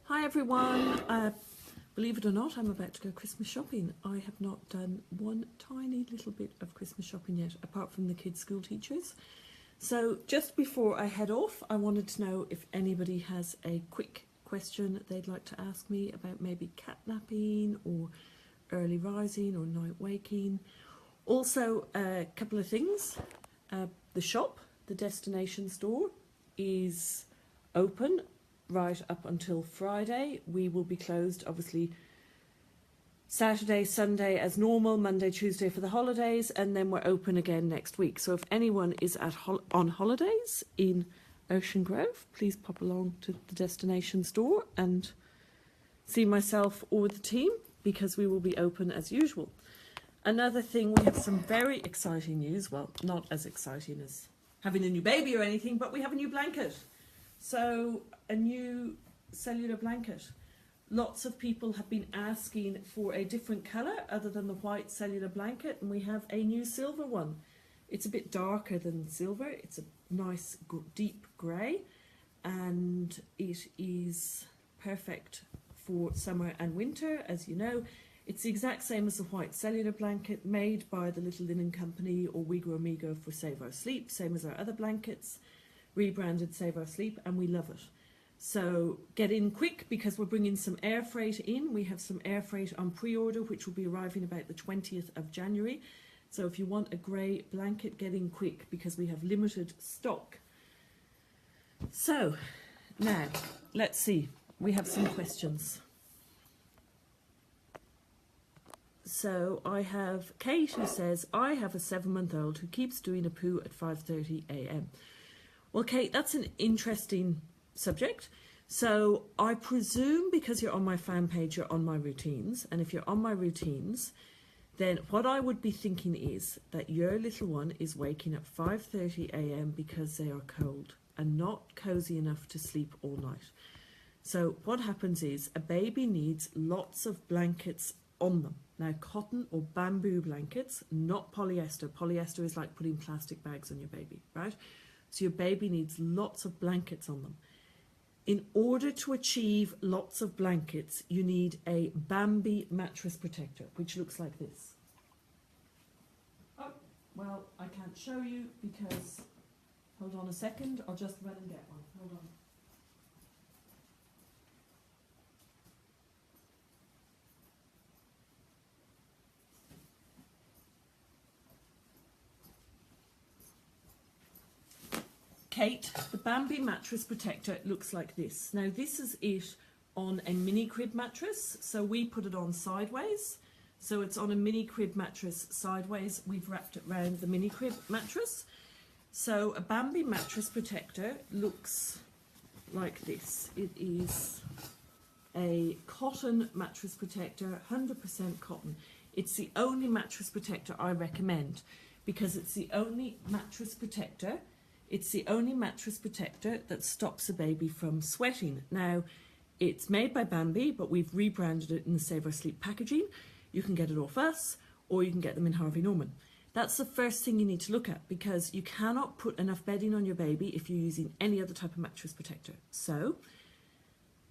Hi everyone. Believe it or not, I'm about to go Christmas shopping. I have not done one tiny little bit of Christmas shopping yet, apart from the kids' school teachers. So just before I head off, I wanted to know if anybody has a quick question they'd like to ask me about maybe catnapping or early rising or night waking. Also, a couple of things. The shop, the destination store, is open right up until Friday. We will be closed, obviously, Saturday, Sunday as normal, Monday, Tuesday for the holidays, and then we're open again next week. So if anyone is on holidays in Ocean Grove, please pop along to the destination store and see myself or the team, because we will be open as usual. Another thing, we have some very exciting news. Well, not as exciting as having a new baby or anything, but we have a new blanket. So a new cellular blanket. Lots of people have been asking for a different colour other than the white cellular blanket, and we have a new silver one. It's a bit darker than silver. It's a nice deep grey, and it is perfect for summer and winter. As you know, it's the exact same as the white cellular blanket, made by the Little Linen Company or Uyghur Amigo for Save Our Sleep, same as our other blankets, rebranded Save Our Sleep, and we love it. So get in quick, because we're bringing some air freight in. We have some air freight on pre-order, which will be arriving about the 20th of January. So if you want a grey blanket, get in quick, because we have limited stock. So now, let's see. We have some questions. So I have Kate, who says, I have a 7-month-old who keeps doing a poo at 5:30 a.m. Well, Kate, that's an interesting subject. So I presume, because you're on my fan page, you're on my routines. And if you're on my routines, then what I would be thinking is that your little one is waking up 5:30 a.m. because they are cold and not cozy enough to sleep all night. So what happens is a baby needs lots of blankets on them. Now, cotton or bamboo blankets, not polyester. Polyester is like putting plastic bags on your baby, right? So your baby needs lots of blankets on them. In order to achieve lots of blankets, you need a Bambi mattress protector, which looks like this. Oh, well, I can't show you because, hold on a second, I'll just run and get one. Hold on. Kate, the Bambi mattress protector looks like this. Now, this is it on a mini crib mattress, so we put it on sideways. So it's on a mini crib mattress sideways. We've wrapped it around the mini crib mattress. So a Bambi mattress protector looks like this. It is a cotton mattress protector, 100% cotton. It's the only mattress protector I recommend, because it's the only mattress protector that stops a baby from sweating. Now, it's made by Bambi, but we've rebranded it in the Save Our Sleep packaging. You can get it off us, or you can get them in Harvey Norman. That's the first thing you need to look at, because you cannot put enough bedding on your baby if you're using any other type of mattress protector. So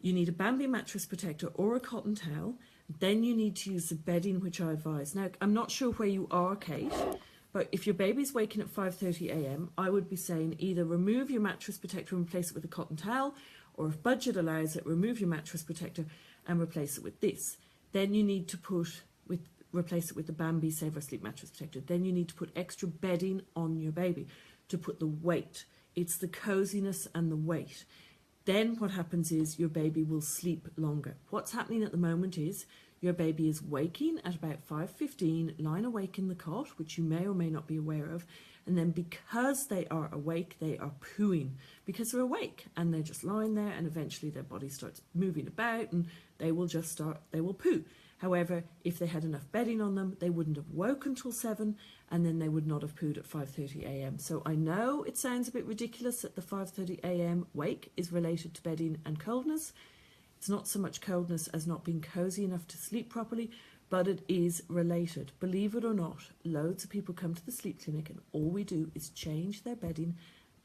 you need a Bambi mattress protector or a cotton towel. Then you need to use the bedding, which I advise. Now, I'm not sure where you are, Kate, but if your baby's waking at 5:30 a.m, I would be saying either remove your mattress protector and replace it with a cotton towel, or if budget allows it, remove your mattress protector and replace it with this. Then you need to replace it with the Bambi Save Our Sleep mattress protector. Then you need to put extra bedding on your baby to put the weight. It's the coziness and the weight. Then what happens is your baby will sleep longer. What's happening at the moment is your baby is waking at about 5:15, lying awake in the cot, which you may or may not be aware of, and then because they are awake, they are pooing, because they're awake, and they're just lying there, and eventually their body starts moving about, and they will poo. However, if they had enough bedding on them, they wouldn't have woken until 7, and then they would not have pooed at 5:30 a.m. So I know it sounds a bit ridiculous that the 5:30 a.m. wake is related to bedding and coldness. It's not so much coldness as not being cozy enough to sleep properly, but it is related. Believe it or not, loads of people come to the sleep clinic and all we do is change their bedding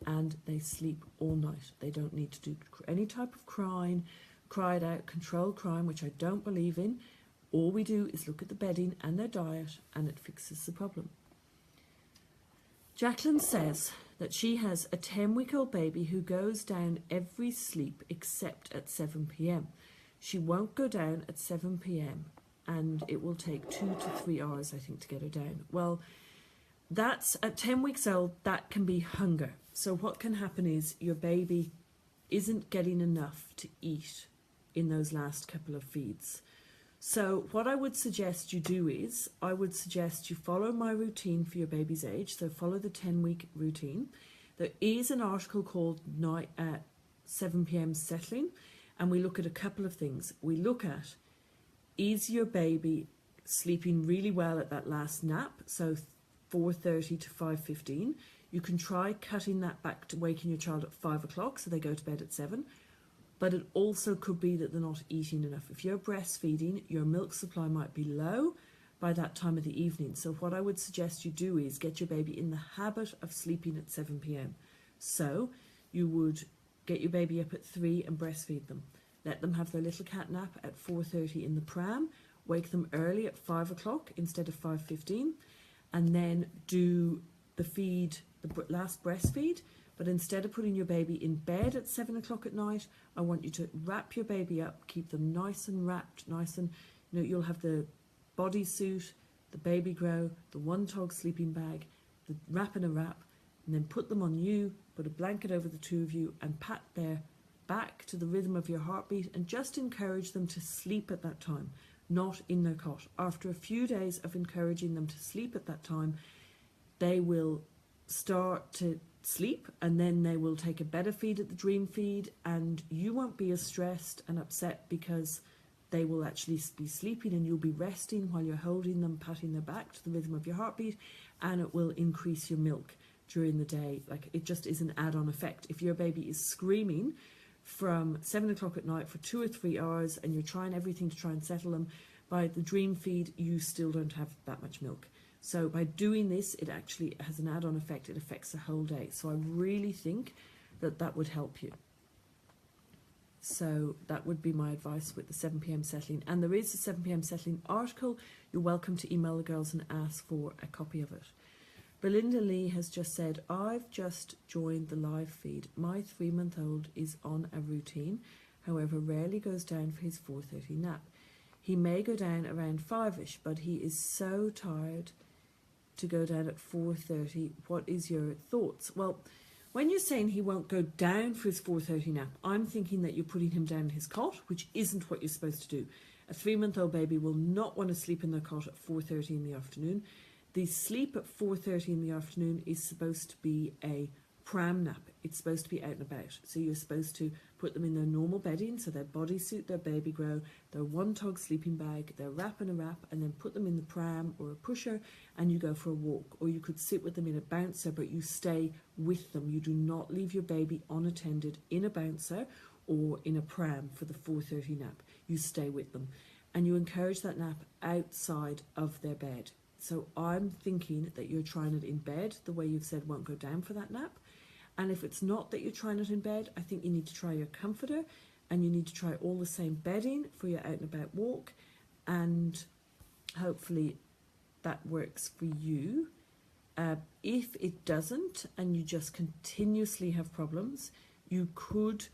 and they sleep all night. They don't need to do any type of crying, cried out controlled crying, which I don't believe in. All we do is look at the bedding and their diet, and it fixes the problem. Jacklin says that she has a 10-week-old baby who goes down every sleep except at 7 p.m. She won't go down at 7 p.m. and it will take 2 to 3 hours, I think, to get her down. Well, that's at 10 weeks old, that can be hunger. So what can happen is your baby isn't getting enough to eat in those last couple of feeds. So what I would suggest you do is, I would suggest you follow my routine for your baby's age. So follow the 10-week routine. There is an article called 7 p.m. Settling, and we look at a couple of things. We look at, is your baby sleeping really well at that last nap? So 4:30 to 5:15. You can try cutting that back to waking your child at 5 o'clock so they go to bed at 7. But it also could be that they're not eating enough. If you're breastfeeding, your milk supply might be low by that time of the evening. So what I would suggest you do is get your baby in the habit of sleeping at 7 p.m. So you would get your baby up at 3 and breastfeed them. Let them have their little cat nap at 4:30 in the pram. Wake them early at 5 o'clock instead of 5:15. And then do the feed, the last breastfeed. But instead of putting your baby in bed at 7 o'clock at night, I want you to wrap your baby up, keep them nice and wrapped, nice and, you'll have the bodysuit, the baby grow, the one-tog sleeping bag, the wrap and a wrap, and then put them on you, put a blanket over the two of you, and pat their back to the rhythm of your heartbeat, and just encourage them to sleep at that time, not in their cot. After a few days of encouraging them to sleep at that time, they will start to sleep, and then they will take a better feed at the dream feed, and you won't be as stressed and upset because they will actually be sleeping and you'll be resting while you're holding them, patting their back to the rhythm of your heartbeat, and it will increase your milk during the day. Like, it just is an add-on effect. If your baby is screaming from 7 o'clock at night for 2 or 3 hours and you're trying everything to try and settle them, by the dream feed you still don't have that much milk. So by doing this, it actually has an add-on effect. It affects the whole day. So I really think that that would help you. So that would be my advice with the 7 p.m. settling. And there is a 7 p.m. settling article. You're welcome to email the girls and ask for a copy of it. Belinda Lee has just said, I've just joined the live feed. My 3-month-old is on a routine, however, rarely goes down for his 4:30 nap. He may go down around 5ish, but he is so tired to go down at 4:30. What is your thoughts? Well, when you're saying he won't go down for his 4:30 nap, I'm thinking that you're putting him down in his cot, which isn't what you're supposed to do. A 3-month-old baby will not want to sleep in their cot at 4:30 in the afternoon. The sleep at 4:30 in the afternoon is supposed to be a pram nap. It's supposed to be out and about. So you're supposed to put them in their normal bedding, so their bodysuit, their baby grow, their one-tog sleeping bag, their wrap and a wrap, and then put them in the pram or a pusher and you go for a walk. Or you could sit with them in a bouncer, but you stay with them. You do not leave your baby unattended in a bouncer or in a pram for the 4:30 nap. You stay with them. And you encourage that nap outside of their bed. So I'm thinking that you're trying it in bed, the way you've said won't go down for that nap. And if it's not that you're trying it in bed, I think you need to try your comforter and you need to try all the same bedding for your out and about walk, and hopefully that works for you. If it doesn't and you just continuously have problems, you could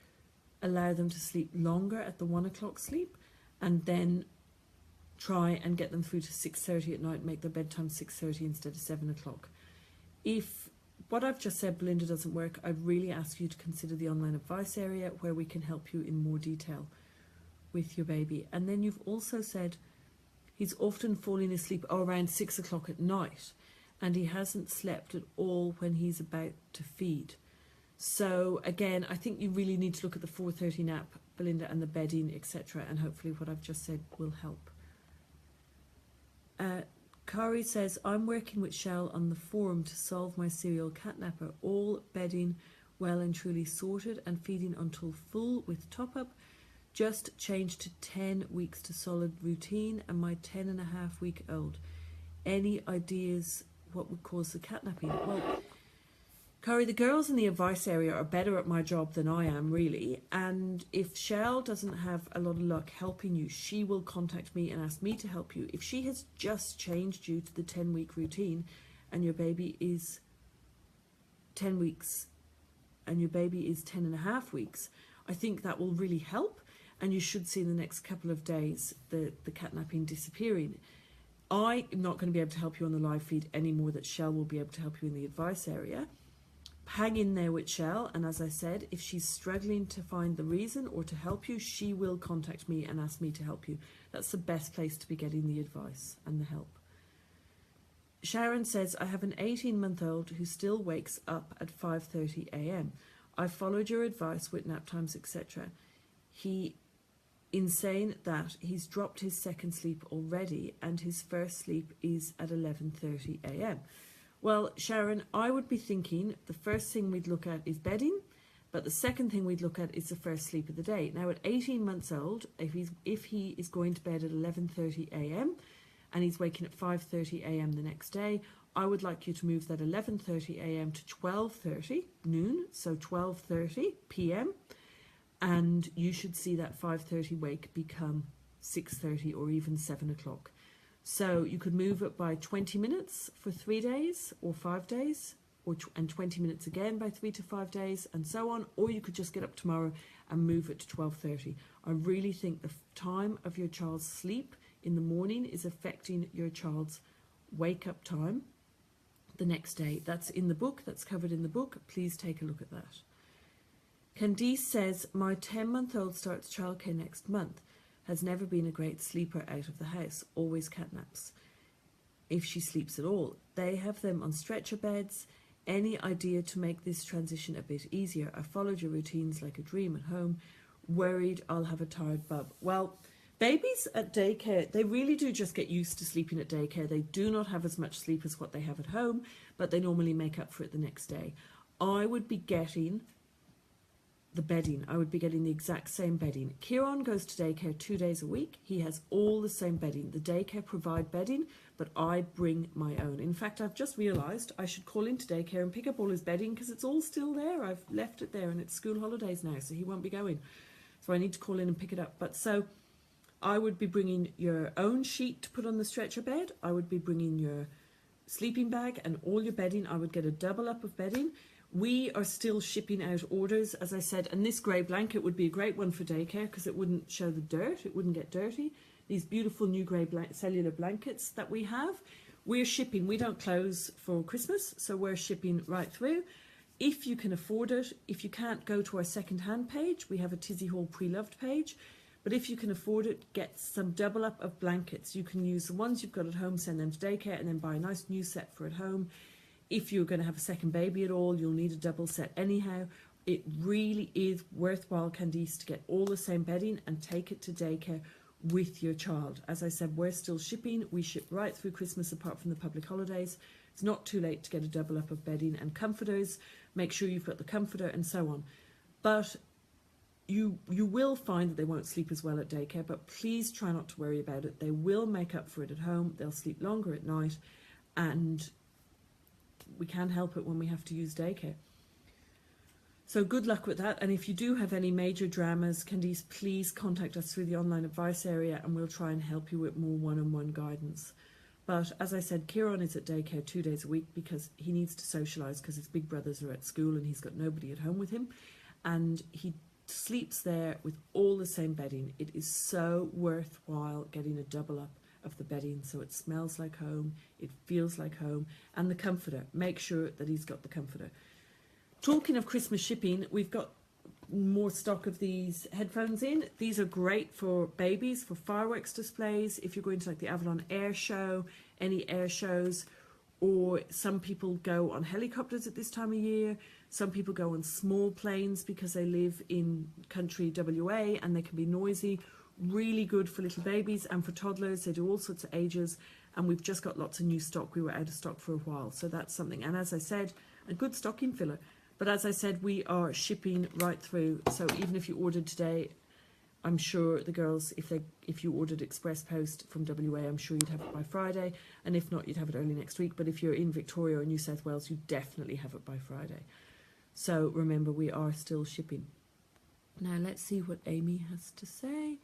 allow them to sleep longer at the 1 o'clock sleep and then try and get them through to 6:30 at night, make their bedtime 6:30 instead of 7 o'clock. If what I've just said, Belinda, doesn't work, I'd really ask you to consider the online advice area where we can help you in more detail with your baby. And then you've also said he's often falling asleep around 6 o'clock at night and he hasn't slept at all when he's about to feed. So again, I think you really need to look at the 4:30 nap, Belinda, and the bedding, etc. And hopefully what I've just said will help. Kari says, I'm working with Shell on the forum to solve my serial catnapper. All bedding well and truly sorted and feeding until full with top up. Just changed to 10 weeks to solid routine and my 10.5-week old. Any ideas what would cause the catnapping? Well, Corey, the girls in the advice area are better at my job than I am, really. And if Shell doesn't have a lot of luck helping you, she will contact me and ask me to help you. If she has just changed you to the 10-week routine and your baby is 10 weeks and your baby is 10 and a half weeks, I think that will really help. And you should see in the next couple of days the catnapping disappearing. I am not going to be able to help you on the live feed any more than Shell will be able to help you in the advice area. Hang in there with Shell, and as I said, if she's struggling to find the reason or to help you, she will contact me and ask me to help you. That's the best place to be getting the advice and the help. Sharon says, I have an 18-month-old who still wakes up at 5:30 a.m. I followed your advice with nap times, etc. He insane that he's dropped his second sleep already and his first sleep is at 11:30 a.m. Well, Sharon, I would be thinking the first thing we'd look at is bedding, but the second thing we'd look at is the first sleep of the day. Now, at 18 months old, if he is going to bed at 11:30 a.m. and he's waking at 5:30 a.m. the next day, I would like you to move that 11:30 a.m. to 12:30 noon, so 12:30 p.m. And you should see that 5:30 wake become 6:30 or even 7 o'clock. So you could move it by 20 minutes for 3 days or 5 days, and 20 minutes again by 3 to 5 days, and so on. Or you could just get up tomorrow and move it to 12:30. I really think the time of your child's sleep in the morning is affecting your child's wake-up time the next day. That's in the book. That's covered in the book. Please take a look at that. Candice says, my 10-month-old starts childcare next month. Has never been a great sleeper out of the house, always catnaps, if she sleeps at all. They have them on stretcher beds. Any idea to make this transition a bit easier? I followed your routines like a dream at home. Worried I'll have a tired bub. Well, babies at daycare, they really do just get used to sleeping at daycare. They do not have as much sleep as what they have at home, but they normally make up for it the next day. I would be getting the bedding. I would be getting the exact same bedding. Kieran goes to daycare 2 days a week. He has all the same bedding. The daycare provide bedding, but I bring my own. In fact, I've just realised I should call into daycare and pick up all his bedding because it's all still there. I've left it there and it's school holidays now, so he won't be going. So I need to call in and pick it up. But so I would be bringing your own sheet to put on the stretcher bed. I would be bringing your sleeping bag and all your bedding. I would get a double up of bedding. We are still shipping out orders, as I said, and this grey blanket would be a great one for daycare because it wouldn't show the dirt, it wouldn't get dirty. These beautiful new grey cellular blankets that we have, we're shipping. We don't close for Christmas, so we're shipping right through. If you can afford it, if you can't, go to our second-hand page. We have a Tizzie Hall pre-loved page. But if you can afford it, get some double up of blankets. You can use the ones you've got at home, send them to daycare, and then buy a nice new set for at home. If you're going to have a second baby at all, you'll need a double set anyhow. It really is worthwhile, Candice, to get all the same bedding and take it to daycare with your child. As I said, we're still shipping. We ship right through Christmas apart from the public holidays. It's not too late to get a double up of bedding and comforters. Make sure you've got the comforter and so on. But you will find that they won't sleep as well at daycare, but please try not to worry about it. They will make up for it at home. They'll sleep longer at night, and we can help it when we have to use daycare. So good luck with that. And if you do have any major dramas, Candice, please contact us through the online advice area and we'll try and help you with more one-on-one guidance. But as I said, Kieran is at daycare 2 days a week because he needs to socialise because his big brothers are at school and he's got nobody at home with him. And he sleeps there with all the same bedding. It is so worthwhile getting a double up of the bedding so it smells like home, it feels like home, and the comforter. Make sure that he's got the comforter. Talking of Christmas shipping, we've got more stock of these headphones in. These are great for babies, for fireworks displays, if you're going to like the Avalon Air Show, any air shows, or some people go on helicopters at this time of year. Some people go on small planes because they live in country WA and they can be noisy. Really good for little babies and for toddlers. They do all sorts of ages, and we've just got lots of new stock. We were out of stock for a while, so that's something. And as I said, a good stocking filler. But as I said, we are shipping right through, so even if you ordered today, I'm sure the girls, if you ordered express post from WA, I'm sure you'd have it by Friday, and if not, you'd have it early next week. But if you're in Victoria or New South Wales, you definitely have it by Friday. So remember, we are still shipping. Now let's see what Amy has to say.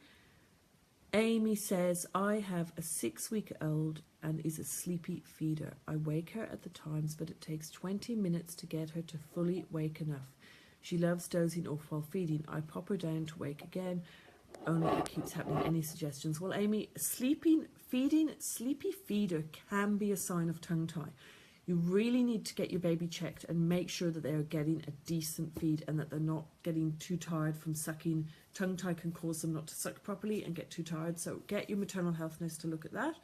Amy says, I have a 6-week-old and is a sleepy feeder. I wake her at the times, but it takes 20 minutes to get her to fully wake enough. She loves dozing off while feeding. I pop her down to wake again, only it keeps happening. Any suggestions? Well, Amy, sleepy feeder can be a sign of tongue tie. You really need to get your baby checked and make sure that they are getting a decent feed and that they're not getting too tired from sucking. Tongue tie can cause them not to suck properly and get too tired. So get your maternal health nurse to look at that.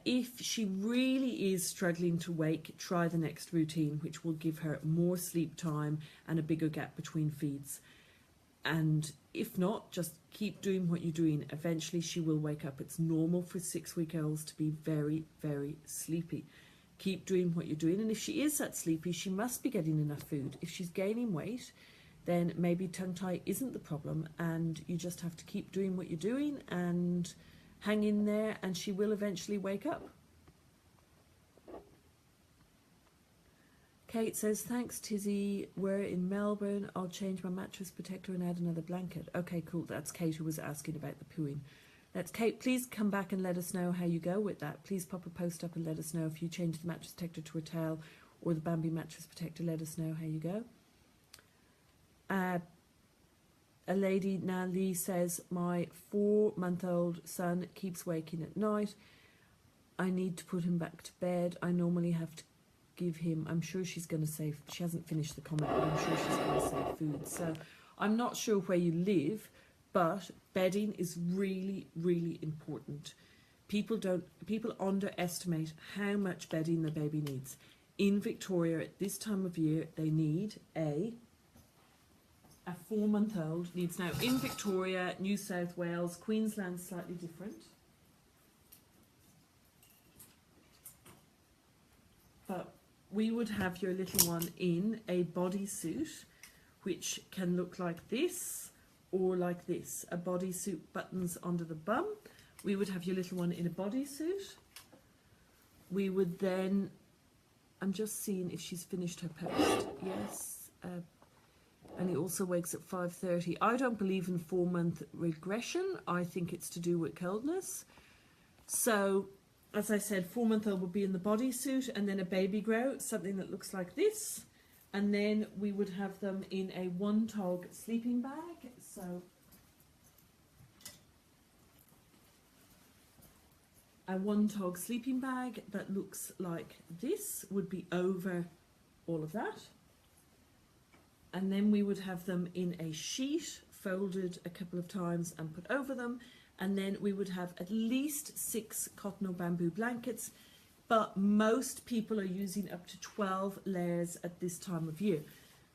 If she really is struggling to wake, try the next routine, which will give her more sleep time and a bigger gap between feeds. And if not, just keep doing what you're doing. Eventually she will wake up. It's normal for 6-week-olds to be very, very sleepy. Keep doing what you're doing. And if she is that sleepy, she must be getting enough food. If she's gaining weight, then maybe tongue tie isn't the problem, and you just have to keep doing what you're doing and hang in there, and she will eventually wake up. Kate says, thanks Tizzie, we're in Melbourne. I'll change my mattress protector and add another blanket. Okay, cool. That's Kate who was asking about the pooing. That's Kate. Please come back and let us know how you go with that. Please pop a post up and let us know if you change the mattress protector to a towel or the Bambi mattress protector. Let us know how you go. A lady, Nali, says, my 4-month-old son keeps waking at night. I need to put him back to bed. I normally have to give him, I'm sure she's going to say, she hasn't finished the comment, but I'm sure she's going to say food. So I'm not sure where you live, but bedding is really, really important. People underestimate how much bedding the baby needs. In Victoria at this time of year, they need a 4-month-old needs, now in Victoria, New South Wales, Queensland, slightly different. But we would have your little one in a bodysuit, which can look like this or like this. A bodysuit buttons under the bum. We would have your little one in a bodysuit. We would then, I'm just seeing if she's finished her post. Yes. And he also wakes at 5:30. I don't believe in 4-month regression. I think it's to do with coldness. So, as I said, 4-month-old would be in the bodysuit, and then a baby grow, something that looks like this. And then we would have them in a 1-tog sleeping bag. So, a 1-tog sleeping bag that looks like this would be over all of that. And then we would have them in a sheet, folded a couple of times and put over them. And then we would have at least 6 cotton or bamboo blankets. But most people are using up to 12 layers at this time of year.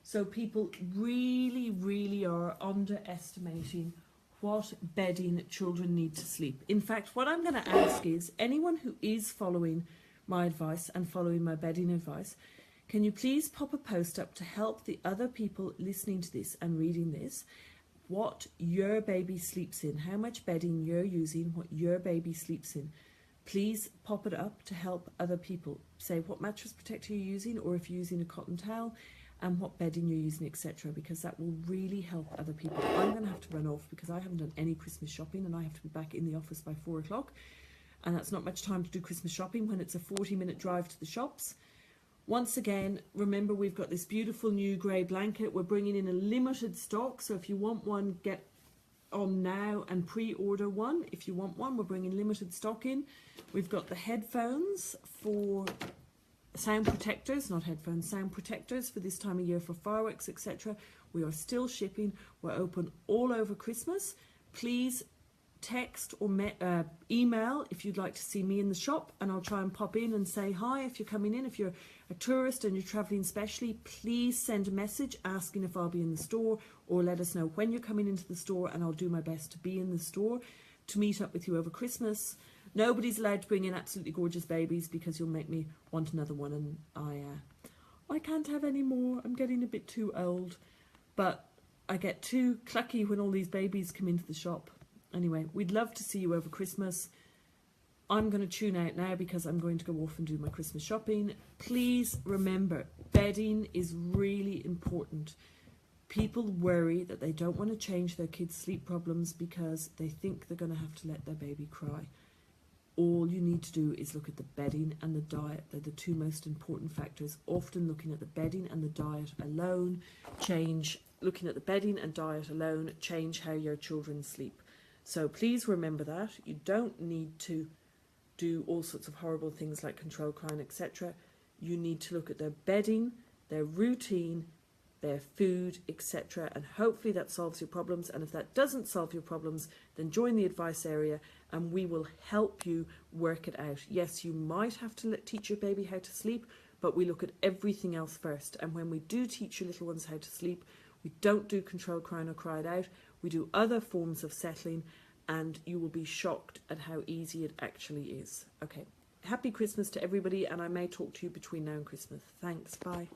So people really, really are underestimating what bedding children need to sleep. In fact, what I'm going to ask is, anyone who is following my advice and following my bedding advice, can you please pop a post up to help the other people listening to this and reading this, what your baby sleeps in, how much bedding you're using, what your baby sleeps in. Please pop it up to help other people. Say what mattress protector you're using, or if you're using a cotton towel, and what bedding you're using, etc. Because that will really help other people. I'm going to have to run off because I haven't done any Christmas shopping and I have to be back in the office by 4 o'clock. And that's not much time to do Christmas shopping when it's a 40-minute drive to the shops. Once again, remember we've got this beautiful new grey blanket. We're bringing in a limited stock, so if you want one, get on now and pre-order one. If you want one, we're bringing limited stock in. We've got the headphones for sound protectors, not headphones, sound protectors for this time of year for fireworks, etc. We are still shipping. We're open all over Christmas. Please text or email if you'd like to see me in the shop, and I'll try and pop in and say hi if you're coming in. If you're a tourist and you're traveling specially, please send a message asking if I'll be in the store, or let us know when you're coming into the store, and I'll do my best to be in the store to meet up with you over Christmas. Nobody's allowed to bring in absolutely gorgeous babies because you'll make me want another one, and I can't have any more. I'm getting a bit too old. But I get too clucky when all these babies come into the shop. Anyway, we'd love to see you over Christmas. I'm going to tune out now because I'm going to go off and do my Christmas shopping. Please remember, bedding is really important. People worry that they don't want to change their kids' sleep problems because they think they're going to have to let their baby cry. All you need to do is look at the bedding and the diet. They're the two most important factors. Often looking at the bedding and the diet alone looking at the bedding and diet alone change how your children sleep. So please remember that. You don't need to do all sorts of horrible things like control crying, etc. You need to look at their bedding, their routine, their food, etc. And hopefully that solves your problems. And if that doesn't solve your problems, then join the advice area and we will help you work it out. Yes, you might have to teach your baby how to sleep, but we look at everything else first. And when we do teach your little ones how to sleep, we don't do control crying or cry it out. We do other forms of settling, and you will be shocked at how easy it actually is. Okay, happy Christmas to everybody, and I may talk to you between now and Christmas. Thanks, bye.